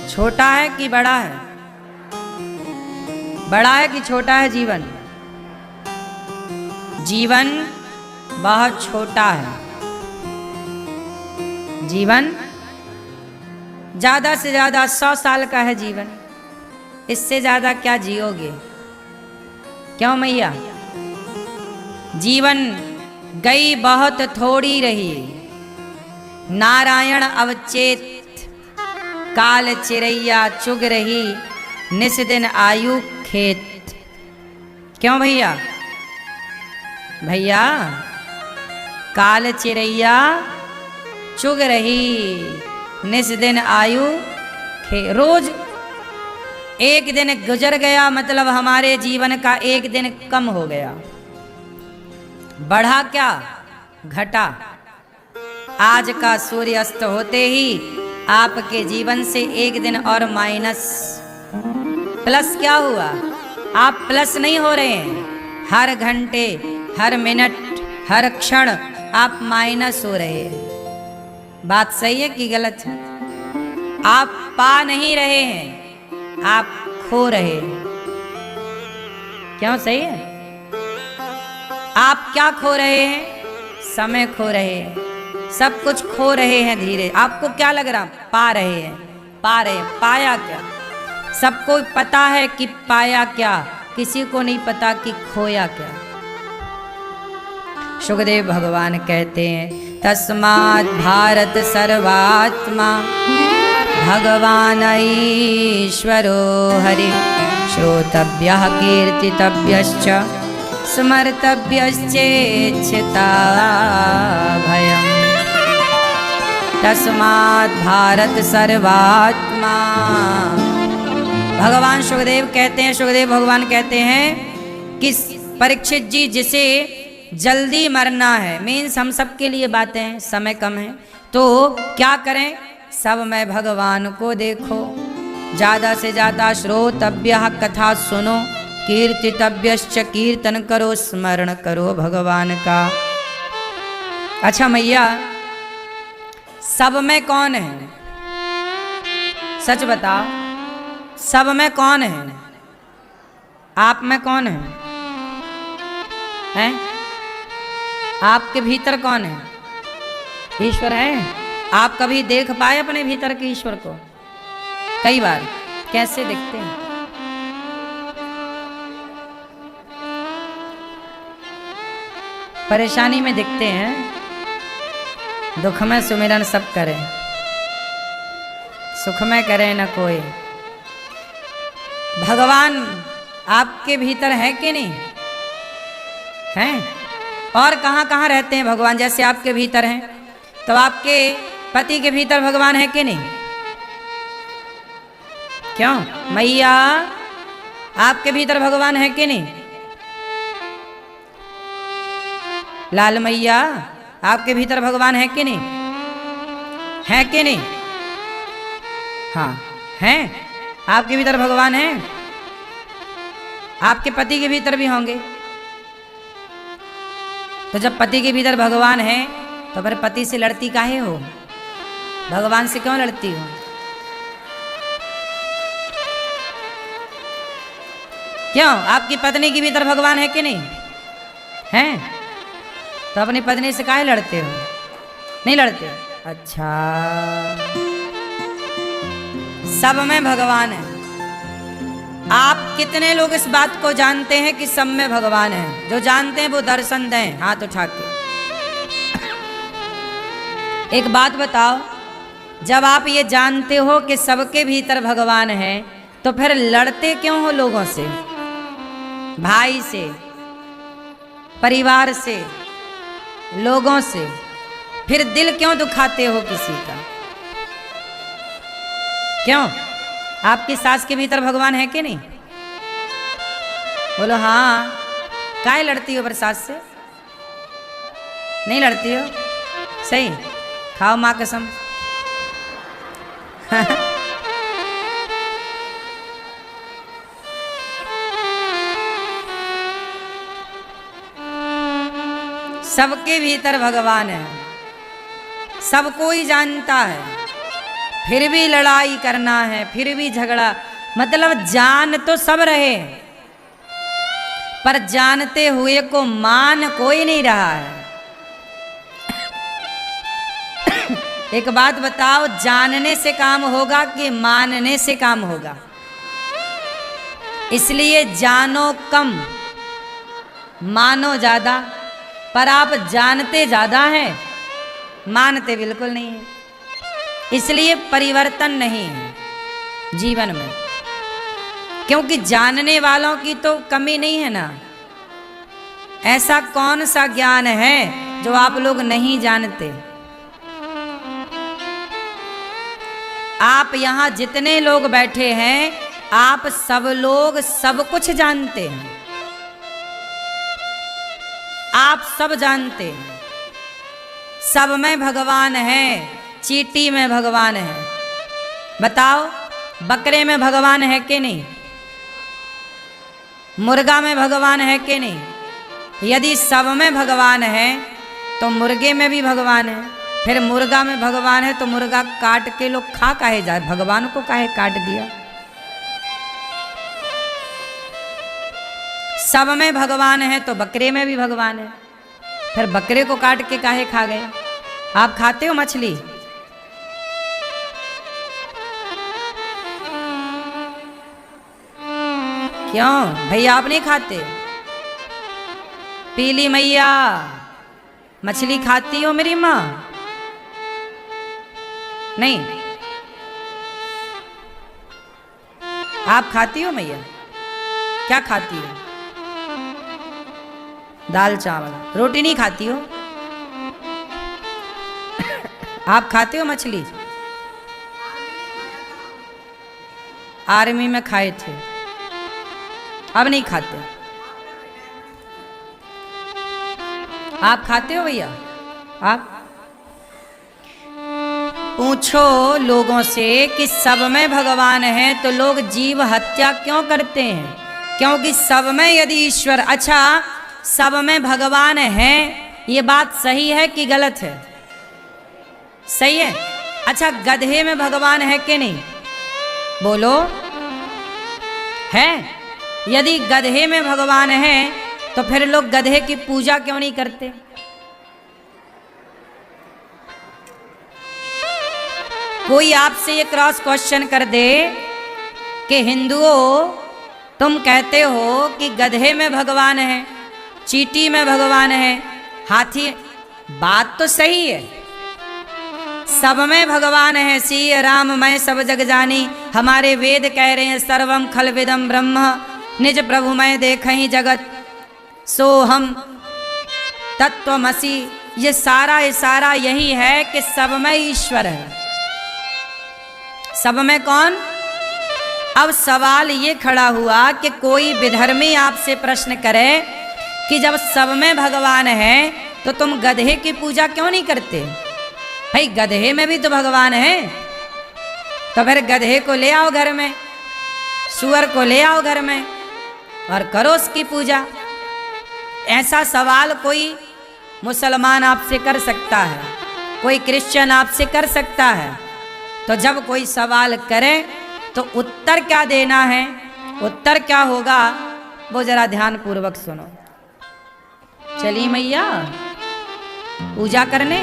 छोटा है कि बड़ा है? बड़ा है कि छोटा है जीवन? जीवन बहुत छोटा है। जीवन ज्यादा से ज्यादा 100 साल का है जीवन। इससे ज्यादा क्या जियोगे? क्यों मैया? जीवन गई बहुत थोड़ी रही, नारायण अवचेत काल चिरैया चुग रही, निस दिन आयु खेत। क्यों भैया? भैया काल चिरैया चुग रही, निस दिन आयु खे। रोज एक दिन गुजर गया मतलब हमारे जीवन का एक दिन कम हो गया। बढ़ा क्या? घटा। आज का सूर्य अस्त होते ही आपके जीवन से एक दिन और माइनस। प्लस क्या हुआ? आप प्लस नहीं हो रहे हैं। हर घंटे, हर मिनट, हर क्षण आप माइनस हो रहे हैं। बात सही है कि गलत है? आप पा नहीं रहे हैं, आप खो रहे हैं। क्यों? सही है? आप क्या खो रहे हैं? समय खो रहे हैं, सब कुछ खो रहे हैं धीरे। आपको क्या लग रहा? पा रहे हैं, पा रहे हैं। पाया क्या? सबको पता है कि पाया क्या, किसी को नहीं पता कि खोया क्या। सुखदेव भगवान कहते हैं तस्मात् भारत सर्वात्मा भगवान ईश्वरो हरि, श्रोतव्यः कीर्तितव्यश्च स्मर्तव्यश्चेच्छिता भयम्। तस्मात् भारत सर्वात्मा। भगवान सुखदेव कहते हैं, सुखदेव भगवान कहते हैं कि परीक्षित जी, जिसे जल्दी मरना है, मीन्स हम सबके लिए बातें हैं, समय कम है, तो क्या करें? सब में भगवान को देखो, ज्यादा से ज्यादा श्रोतव्य कथा सुनो, कीर्तितव्यश्च कीर्तन करो, स्मरण करो भगवान का। अच्छा मैया, सब में कौन है? सच बताओ, सब में कौन है? आप में कौन है? हैं? आपके भीतर कौन है? ईश्वर है। आप कभी देख पाए अपने भीतर के ईश्वर को? कई बार। कैसे दिखते हैं? परेशानी में दिखते हैं, दुख में सुमिरन सब करें, सुख में करे न कोई। भगवान आपके भीतर है कि नहीं? हैं? और कहाँ कहाँ रहते हैं भगवान? जैसे आपके भीतर हैं, तो आपके पति के भीतर भगवान है कि नहीं? क्यों मैया? आपके भीतर भगवान है कि नहीं? लाल मैया, आपके भीतर भगवान है कि नहीं? है कि नहीं? हाँ हैं। आपके भीतर भगवान है। आपके पति के भीतर भी होंगे। तो जब पति के भीतर भगवान है तो फिर पति से लड़ती काहे हो? भगवान से क्यों लड़ती हो? क्यों? आपकी पत्नी के भीतर भगवान है कि नहीं? हैं? तो अपनी पत्नी से काहे लड़ते हो? नहीं लड़ते? अच्छा, सब में भगवान है। आप कितने लोग इस बात को जानते हैं कि सब में भगवान है? जो जानते हैं वो दर्शन दें हाथ उठा के। एक बात बताओ, जब आप ये जानते हो कि सबके भीतर भगवान है, तो फिर लड़ते क्यों हो लोगों से? भाई से, परिवार से, लोगों से। फिर दिल क्यों दुखाते हो किसी का? क्यों? आपकी सास के भीतर भगवान है कि नहीं? बोलो हाँ। काहे लड़ती हो फिर सास से? नहीं लड़ती हो? सही। खाओ माँ कसम। सबके भीतर भगवान है, सबको ही जानता है, फिर भी लड़ाई करना है, फिर भी झगड़ा। मतलब जान तो सब रहे हैं, पर जानते हुए को मान कोई नहीं रहा है। एक बात बताओ, जानने से काम होगा कि मानने से काम होगा? इसलिए जानो कम, मानो ज्यादा। पर आप जानते ज्यादा हैं, मानते बिल्कुल नहीं है। इसलिए परिवर्तन नहीं है जीवन में, क्योंकि जानने वालों की तो कमी नहीं है ना। ऐसा कौन सा ज्ञान है जो आप लोग नहीं जानते? आप यहां जितने लोग बैठे हैं, आप सब लोग सब कुछ जानते हैं। आप सब जानते हैं, सब में भगवान है, चींटी में भगवान है। बताओ, बकरे में भगवान है कि नहीं? मुर्गा में भगवान है कि नहीं? यदि सब में भगवान है तो मुर्गे में भी भगवान है। फिर मुर्गा में भगवान है तो मुर्गा काट के लोग खा काहे जाए? भगवान को काहे काट दिया? सब में भगवान है तो बकरे में भी भगवान है, फिर बकरे को काट के काहे खा गए? आप खाते हो मछली? क्यों भैया आप नहीं खाते? पीली मैया मछली खाती हो मेरी माँ? नहीं। आप खाती हो मैया? क्या खाती हो? दाल चावल, रोटी नहीं खाती हो? आप खाते हो मछली? आर्मी में खाए थे, अब नहीं खाते। आप खाते हो भैया? आप पूछो लोगों से कि सब में भगवान है तो लोग जीव हत्या क्यों करते हैं? क्योंकि सब में यदि ईश्वर, अच्छा सब में भगवान है, ये बात सही है कि गलत है? सही है। अच्छा गधे में भगवान है कि नहीं? बोलो, है? यदि गधे में भगवान है तो फिर लोग गधे की पूजा क्यों नहीं करते? कोई आपसे ये क्रॉस क्वेश्चन कर दे कि हिंदुओं तुम कहते हो कि गधे में भगवान है, चींटी में भगवान है, हाथी, बात तो सही है, सब में भगवान है। सिय राम मैं सब जग जानी, हमारे वेद कह रहे हैं सर्वम खलविदम ब्रह्म, निज प्रभु मैं देखहि जगत सो हम तत्वमसि। ये सारा यही है कि सब में ईश्वर है। सब में कौन? अब सवाल ये खड़ा हुआ कि कोई विधर्मी आपसे प्रश्न करे कि जब सब में भगवान है तो तुम गधे की पूजा क्यों नहीं करते? भाई गधे में भी तो भगवान है, तो फिर गधे को ले आओ घर में, सुअर को ले आओ घर में और करो उसकी पूजा। ऐसा सवाल कोई मुसलमान आपसे कर सकता है, कोई क्रिश्चियन आपसे कर सकता है। तो जब कोई सवाल करे तो उत्तर क्या देना है, उत्तर क्या होगा, वो जरा ध्यान पूर्वक सुनो। चलिए मैया पूजा करने।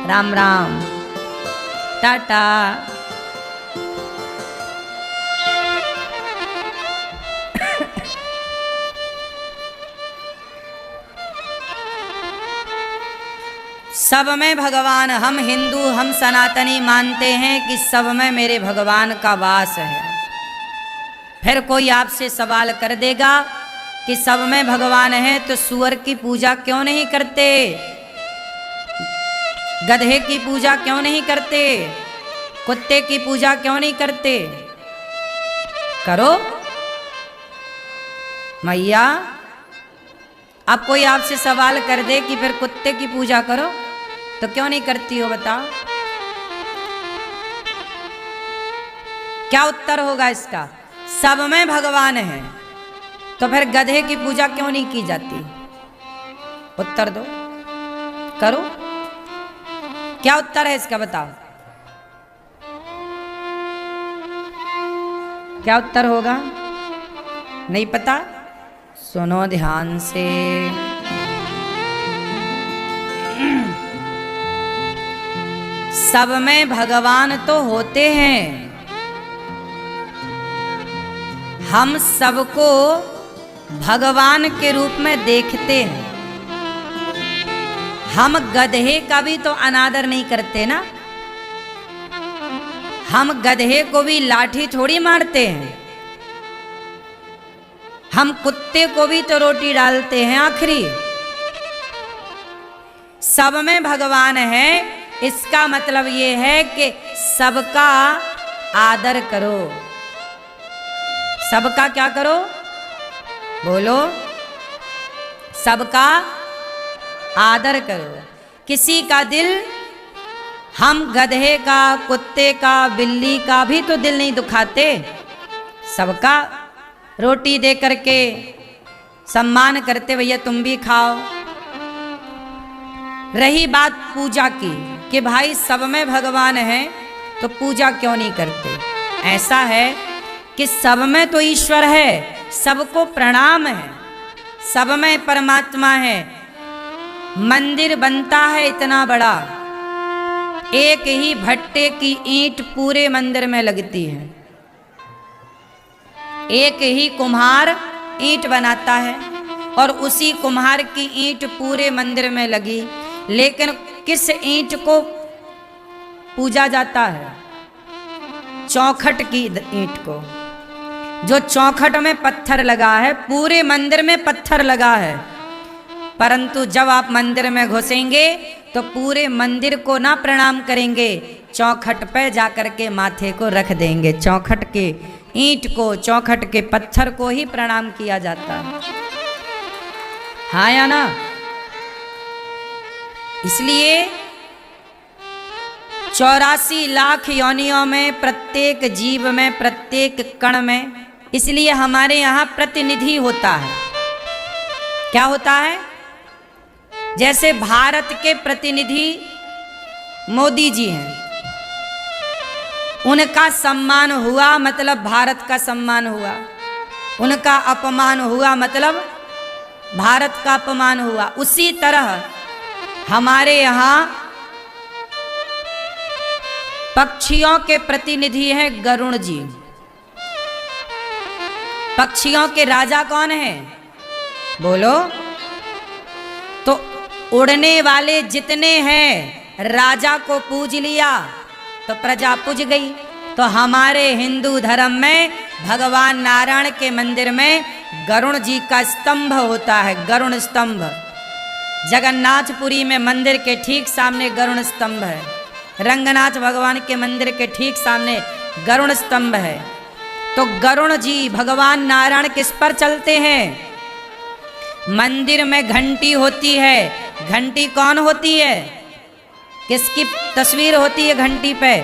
राम राम, टाटा। सब में भगवान, हम हिंदू, हम सनातनी मानते हैं कि सब में मेरे भगवान का वास है। फिर कोई आपसे सवाल कर देगा कि सब में भगवान है तो सुअर की पूजा क्यों नहीं करते, गधे की पूजा क्यों नहीं करते, कुत्ते की पूजा क्यों नहीं करते? करो मैया। अब कोई आपसे सवाल कर दे कि फिर कुत्ते की पूजा करो तो क्यों नहीं करती हो, बताओ क्या उत्तर होगा इसका? सब में भगवान है तो फिर गधे की पूजा क्यों नहीं की जाती? उत्तर दो, करो। क्या उत्तर है इसका बताओ, क्या उत्तर होगा? नहीं पता? सुनो ध्यान से। सब में भगवान तो होते हैं, हम सबको भगवान के रूप में देखते हैं। हम गधे का भी तो अनादर नहीं करते ना, हम गधे को भी लाठी थोड़ी मारते हैं, हम कुत्ते को भी तो रोटी डालते हैं आखिरी। सब में भगवान है, इसका मतलब ये है कि सबका आदर करो। सबका क्या करो? बोलो, सबका आदर करो। किसी का दिल, हम गधे का, कुत्ते का, बिल्ली का भी तो दिल नहीं दुखाते, सबका रोटी दे करके सम्मान करते, भैया तुम भी खाओ। रही बात पूजा की कि भाई सब में भगवान है तो पूजा क्यों नहीं करते? ऐसा है कि सब में तो ईश्वर है, सबको प्रणाम है, सब में परमात्मा है। मंदिर बनता है इतना बड़ा, एक ही भट्टे की ईंट पूरे मंदिर में लगती है, एक ही कुम्हार ईंट बनाता है और उसी कुम्हार की ईंट पूरे मंदिर में लगी। लेकिन किस ईंट को पूजा जाता है? चौखट की ईंट को, जो चौखट में पत्थर लगा है, पूरे मंदिर में पत्थर लगा है। परंतु जब आप मंदिर में घुसेंगे तो पूरे मंदिर को ना प्रणाम करेंगे, चौखट पे जाकर के माथे को रख देंगे। चौखट के ईंट को, चौखट के पत्थर को ही प्रणाम किया जाता है, हाँ या ना? इसलिए 84 लाख योनियों में, प्रत्येक जीव में, प्रत्येक कण में, इसलिए हमारे यहाँ प्रतिनिधि होता है। क्या होता है? जैसे भारत के प्रतिनिधि मोदी जी हैं, उनका सम्मान हुआ मतलब भारत का सम्मान हुआ, उनका अपमान हुआ मतलब भारत का अपमान हुआ। उसी तरह हमारे यहाँ पक्षियों के प्रतिनिधि हैं गरुड़ जी। पक्षियों के राजा कौन है? बोलो। तो उड़ने वाले जितने हैं, राजा को पूज लिया तो प्रजा पूज गई। तो हमारे हिंदू धर्म में भगवान नारायण के मंदिर में गरुड़ जी का स्तंभ होता है, गरुड़ स्तंभ। जगन्नाथपुरी में मंदिर के ठीक सामने गरुड़ स्तंभ है, रंगनाथ भगवान के मंदिर के ठीक सामने गरुड़ स्तंभ है। तो गरुड़ जी भगवान नारायण किस पर चलते हैं? मंदिर में घंटी होती है, घंटी कौन होती है? किसकी तस्वीर होती है घंटी पे?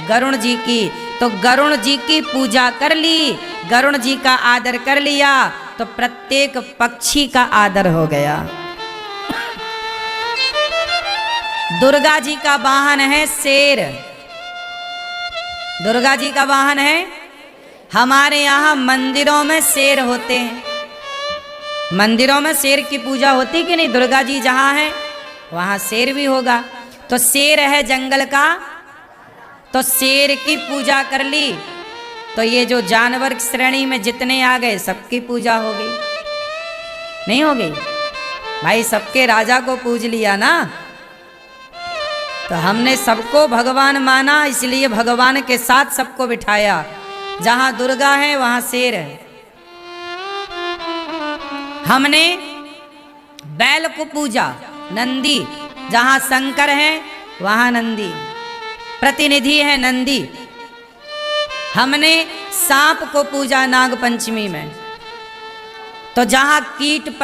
गरुड़ जी की। तो गरुड़ जी की पूजा कर ली, गरुड़ जी का आदर कर लिया तो प्रत्येक पक्षी का आदर हो गया। दुर्गा जी का वाहन है शेर, दुर्गा जी का वाहन है। हमारे यहाँ मंदिरों में शेर होते हैं, मंदिरों में शेर की पूजा होती कि नहीं? दुर्गा जी जहाँ है वहाँ शेर भी होगा। तो शेर है जंगल का, तो शेर की पूजा कर ली तो ये जो जानवर की श्रेणी में जितने आ गए सबकी पूजा हो गई, नहीं हो गई? भाई सबके राजा को पूज लिया ना, तो हमने सबको भगवान माना, इसलिए भगवान के साथ सबको बिठाया। जहाँ दुर्गा है वहाँ शेर है। हमने बैल को पूजा, नंदी, जहाँ शंकर है वहाँ नंदी, प्रतिनिधि है नंदी। हमने सांप को पूजा नाग पंचमी में, तो जहाँ कीट